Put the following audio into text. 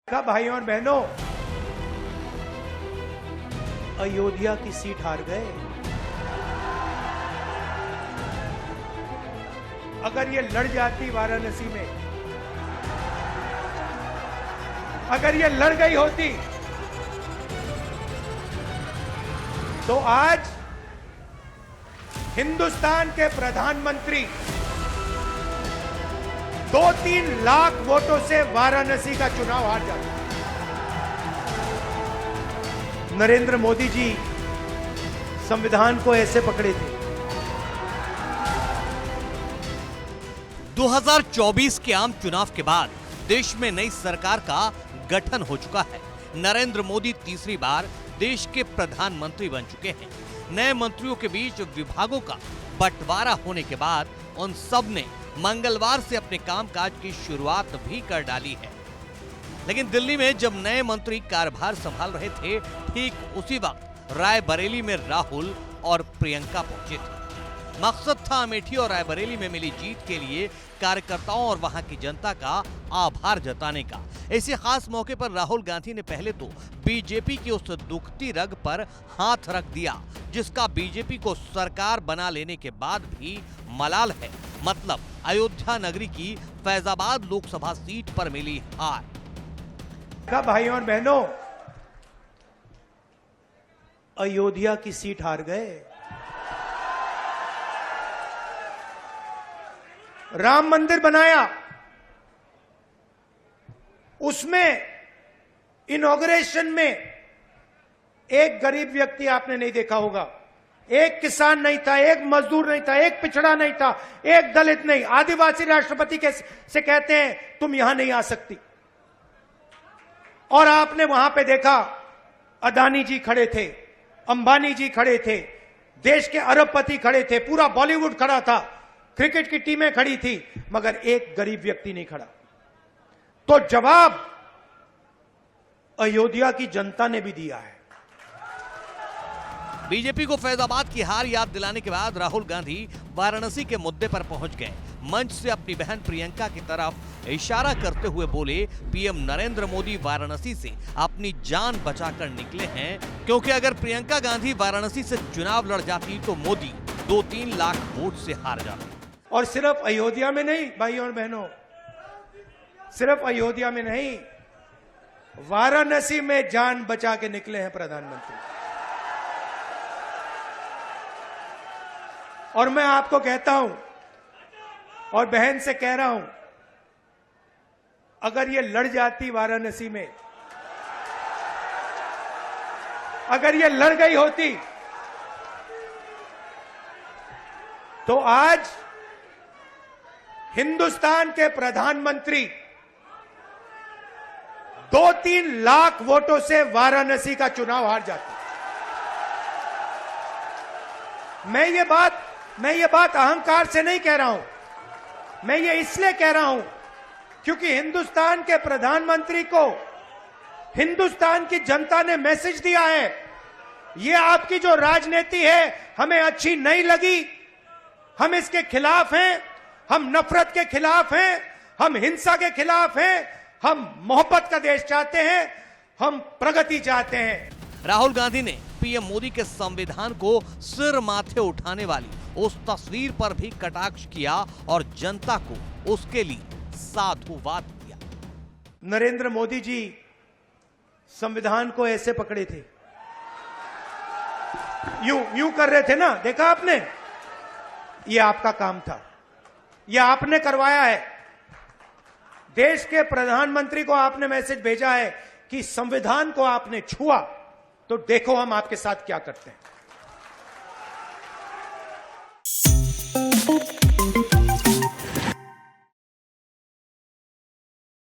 का भाइयों और बहनों, अयोध्या की सीट हार गए। अगर ये लड़ जाती वाराणसी में, अगर ये लड़ गई होती तो आज हिंदुस्तान के प्रधानमंत्री 2-3 लाख वोटों से वाराणसी का चुनाव हार जाते। नरेंद्र मोदी जी संविधान को ऐसे पकड़े थे। 2024 के आम चुनाव के बाद देश में नई सरकार का गठन हो चुका है। नरेंद्र मोदी तीसरी बार देश के प्रधानमंत्री बन चुके हैं। नए मंत्रियों के बीच विभागों का बंटवारा होने के बाद उन सब ने मंगलवार से अपने कामकाज की शुरुआत भी कर डाली है। लेकिन दिल्ली में जब नए मंत्री कार्यभार संभाल रहे थे, ठीक उसी वक्त रायबरेली में राहुल और प्रियंका पहुंचे थे। मकसद था अमेठी और रायबरेली में मिली जीत के लिए कार्यकर्ताओं और वहां की जनता का आभार जताने का। इसी खास मौके पर राहुल गांधी ने पहले तो बीजेपी की उस दुखती रग पर हाथ रख दिया जिसका बीजेपी को सरकार बना लेने के बाद भी मलाल है। मतलब अयोध्या नगरी की फैजाबाद लोकसभा सीट पर मिली हार। का भाइयों और बहनों, अयोध्या की सीट हार गए। राम मंदिर बनाया, उसमें इनॉग्रेशन में एक गरीब व्यक्ति आपने नहीं देखा होगा, एक किसान नहीं था, एक मजदूर नहीं था, एक पिछड़ा नहीं था, एक दलित नहीं। आदिवासी राष्ट्रपति से कहते हैं तुम यहां नहीं आ सकती। और आपने वहां पे देखा अदानी जी खड़े थे, अंबानी जी खड़े थे, देश के अरबपति खड़े थे, पूरा बॉलीवुड खड़ा था, क्रिकेट की टीमें खड़ी थी, मगर एक गरीब व्यक्ति नहीं खड़ा। तो जवाब अयोध्या की जनता ने भी दिया है। बीजेपी को फैजाबाद की हार याद दिलाने के बाद राहुल गांधी वाराणसी के मुद्दे पर पहुंच गए। मंच से अपनी बहन प्रियंका की तरफ इशारा करते हुए बोले, पीएम नरेंद्र मोदी वाराणसी से अपनी जान बचाकर निकले हैं, क्योंकि अगर प्रियंका गांधी वाराणसी से चुनाव लड़ जाती तो मोदी 2-3 लाख वोट से हार जाते। और सिर्फ अयोध्या में नहीं भाइयों और बहनों, सिर्फ अयोध्या में नहीं, वाराणसी में जान बचा के निकले हैं प्रधानमंत्री। और मैं आपको कहता हूं और बहन से कह रहा हूं, अगर ये लड़ जाती वाराणसी में, अगर ये लड़ गई होती तो आज हिंदुस्तान के प्रधानमंत्री 2-3 लाख वोटों से वाराणसी का चुनाव हार जाते। मैं ये बात अहंकार से नहीं कह रहा हूं, मैं ये इसलिए कह रहा हूं क्योंकि हिंदुस्तान के प्रधानमंत्री को हिंदुस्तान की जनता ने मैसेज दिया है, ये आपकी जो राजनीति है हमें अच्छी नहीं लगी, हम इसके खिलाफ हैं, हम नफरत के खिलाफ हैं, हम हिंसा के खिलाफ हैं, हम मोहब्बत का देश चाहते हैं, हम प्रगति चाहते हैं। राहुल गांधी ने पीएम मोदी के संविधान को सिर माथे उठाने वाली उस तस्वीर पर भी कटाक्ष किया और जनता को उसके लिए साधुवाद दिया। नरेंद्र मोदी जी संविधान को ऐसे पकड़े थे, यूं कर रहे थे ना, देखा आपने? ये आपका काम था, ये आपने करवाया है। देश के प्रधानमंत्री को आपने मैसेज भेजा है कि संविधान को आपने छुआ तो देखो हम आपके साथ क्या करते हैं।